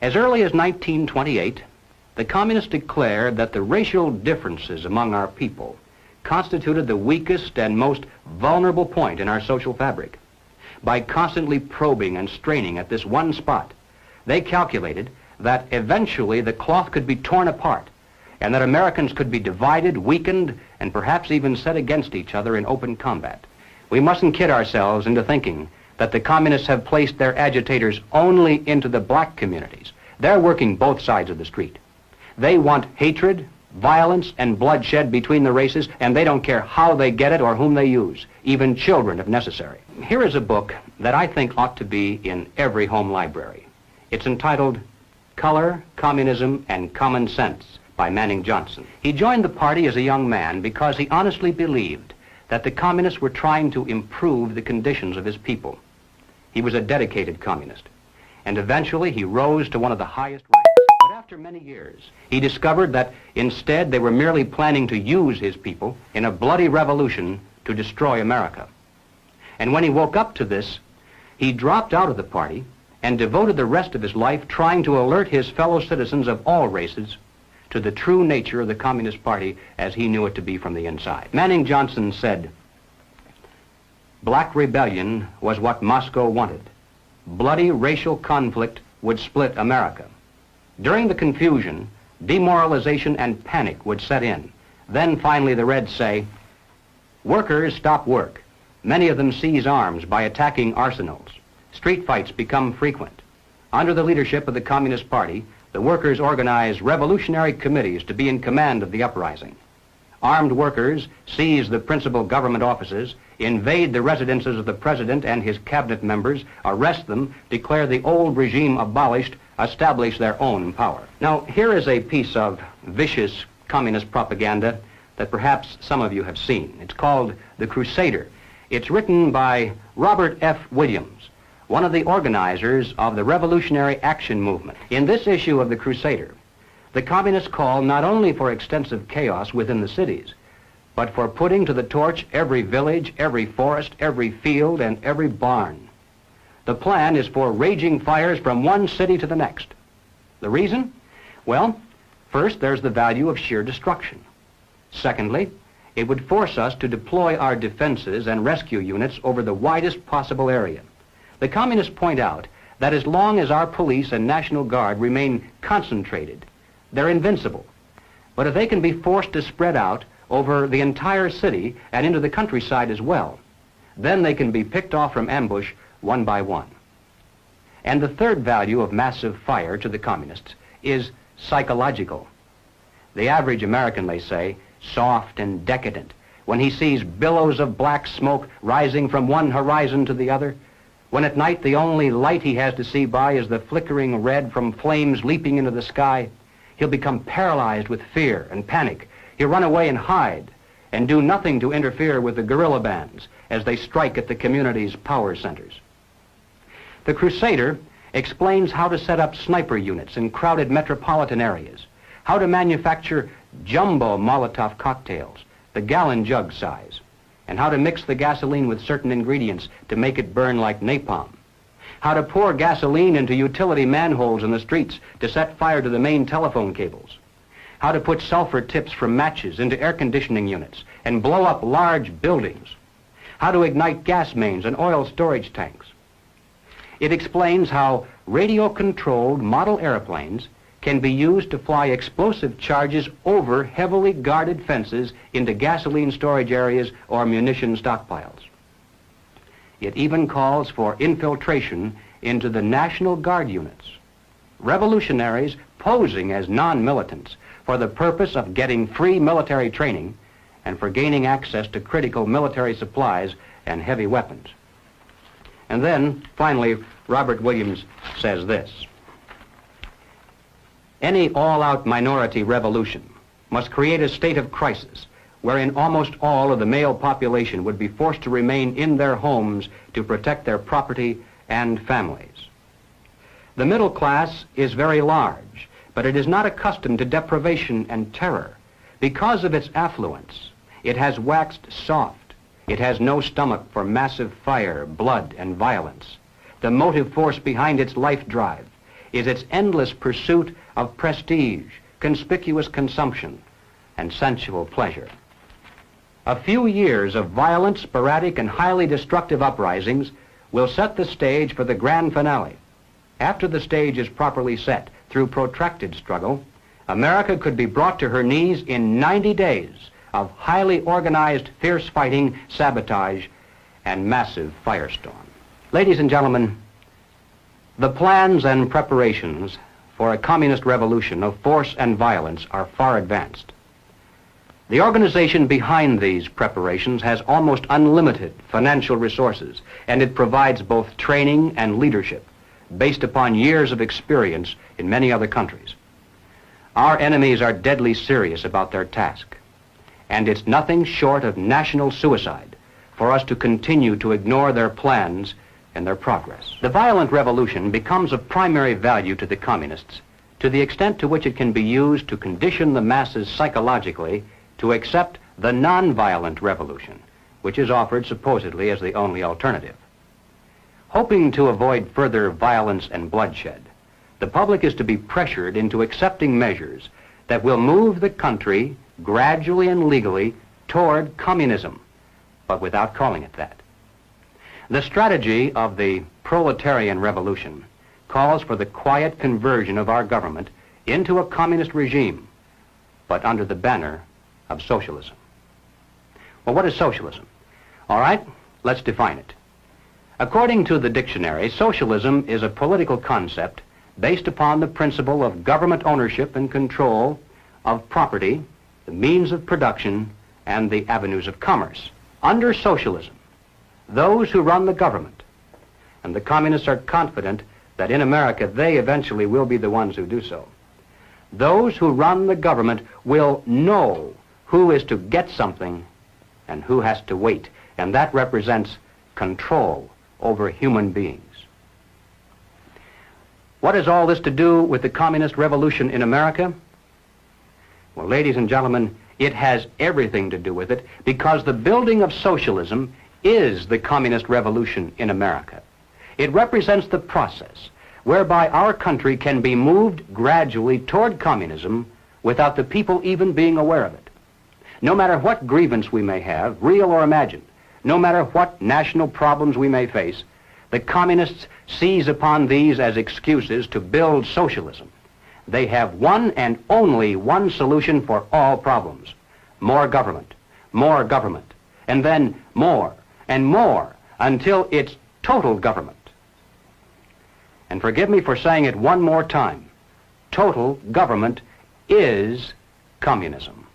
As early as 1928, the communists declared that the racial differences among our people constituted the weakest and most vulnerable point in our social fabric. By constantly probing and straining at this one spot, they calculated that eventually the cloth could be torn apart and that Americans could be divided, weakened, and perhaps even set against each other in open combat. We mustn't kid ourselves into thinking that the communists have placed their agitators only into the black communities. They're working both sides of the street. They want hatred, violence, and bloodshed between the races, and they don't care how they get it or whom they use, even children if necessary. Here is a book that I think ought to be in every home library. It's entitled Color, Communism, and Common Sense by Manning Johnson. He joined the party as a young man because he honestly believed that the communists were trying to improve the conditions of his people. He was a dedicated communist, and eventually he rose to one of the highest ranks. But after many years, he discovered that instead they were merely planning to use his people in a bloody revolution to destroy America. And when he woke up to this, he dropped out of the party and devoted the rest of his life trying to alert his fellow citizens of all races to the true nature of the Communist Party as he knew it to be from the inside. Manning Johnson said, "Black rebellion was what Moscow wanted. Bloody racial conflict would split America. During the confusion, demoralization and panic would set in. Then finally the Reds say, workers stop work. Many of them seize arms by attacking arsenals. Street fights become frequent. Under the leadership of the Communist Party, the workers organize revolutionary committees to be in command of the uprising. Armed workers seize the principal government offices, invade the residences of the president and his cabinet members, arrest them, declare the old regime abolished, establish their own power." Now, here is a piece of vicious communist propaganda that perhaps some of you have seen. It's called The Crusader. It's written by Robert F. Williams, one of the organizers of the Revolutionary Action Movement. In this issue of The Crusader, the communists call not only for extensive chaos within the cities, but for putting to the torch every village, every forest, every field, and every barn. The plan is for raging fires from one city to the next. The reason? Well, first, there's the value of sheer destruction. Secondly, it would force us to deploy our defenses and rescue units over the widest possible area. The communists point out that as long as our police and National Guard remain concentrated, they're invincible. But if they can be forced to spread out over the entire city and into the countryside as well, then they can be picked off from ambush one by one. And the third value of massive fire to the communists is psychological. The average American, they say, soft and decadent, when he sees billows of black smoke rising from one horizon to the other, when at night the only light he has to see by is the flickering red from flames leaping into the sky, he'll become paralyzed with fear and panic. He'll run away and hide and do nothing to interfere with the guerrilla bands as they strike at the community's power centers. The Crusader explains how to set up sniper units in crowded metropolitan areas, how to manufacture jumbo Molotov cocktails, the gallon jug size, and how to mix the gasoline with certain ingredients to make it burn like napalm, how to pour gasoline into utility manholes in the streets to set fire to the main telephone cables, how to put sulfur tips from matches into air conditioning units and blow up large buildings, how to ignite gas mains and oil storage tanks. It explains how radio-controlled model airplanes can be used to fly explosive charges over heavily guarded fences into gasoline storage areas or munition stockpiles. It even calls for infiltration into the National Guard units, revolutionaries posing as non-militants for the purpose of getting free military training and for gaining access to critical military supplies and heavy weapons. And then, finally, Robert Williams says this: any all-out minority revolution must create a state of crisis wherein almost all of the male population would be forced to remain in their homes to protect their property and families. The middle class is very large, but it is not accustomed to deprivation and terror. Because of its affluence, it has waxed soft. It has no stomach for massive fire, blood, and violence. The motive force behind its life drive is its endless pursuit of prestige, conspicuous consumption, and sensual pleasure. A few years of violent, sporadic, and highly destructive uprisings will set the stage for the grand finale. After the stage is properly set through protracted struggle, America could be brought to her knees in 90 days of highly organized, fierce fighting, sabotage, and massive firestorm. Ladies and gentlemen, the plans and preparations for a communist revolution of force and violence are far advanced. The organization behind these preparations has almost unlimited financial resources, and it provides both training and leadership based upon years of experience in many other countries. Our enemies are deadly serious about their task, and it's nothing short of national suicide for us to continue to ignore their plans and their progress. The violent revolution becomes of primary value to the communists to the extent to which it can be used to condition the masses psychologically to accept the non-violent revolution, which is offered supposedly as the only alternative. Hoping to avoid further violence and bloodshed, the public is to be pressured into accepting measures that will move the country gradually and legally toward communism, but without calling it that. The strategy of the proletarian revolution calls for the quiet conversion of our government into a communist regime, but under the banner of socialism. Well, what is socialism? All right, let's define it. According to the dictionary, socialism is a political concept based upon the principle of government ownership and control of property, the means of production, and the avenues of commerce. Under socialism, those who run the government, and the communists are confident that in America they eventually will be the ones who do so, those who run the government will know who is to get something and who has to wait, and that represents control over human beings. What has all this to do with the communist revolution in America? Well, ladies and gentlemen, it has everything to do with it, because the building of socialism is the communist revolution in America. It represents the process whereby our country can be moved gradually toward communism without the people even being aware of it. No matter what grievance we may have, real or imagined, no matter what national problems we may face, the communists seize upon these as excuses to build socialism. They have one and only one solution for all problems: more government, and then more and more until it's total government. And forgive me for saying it one more time, total government is communism.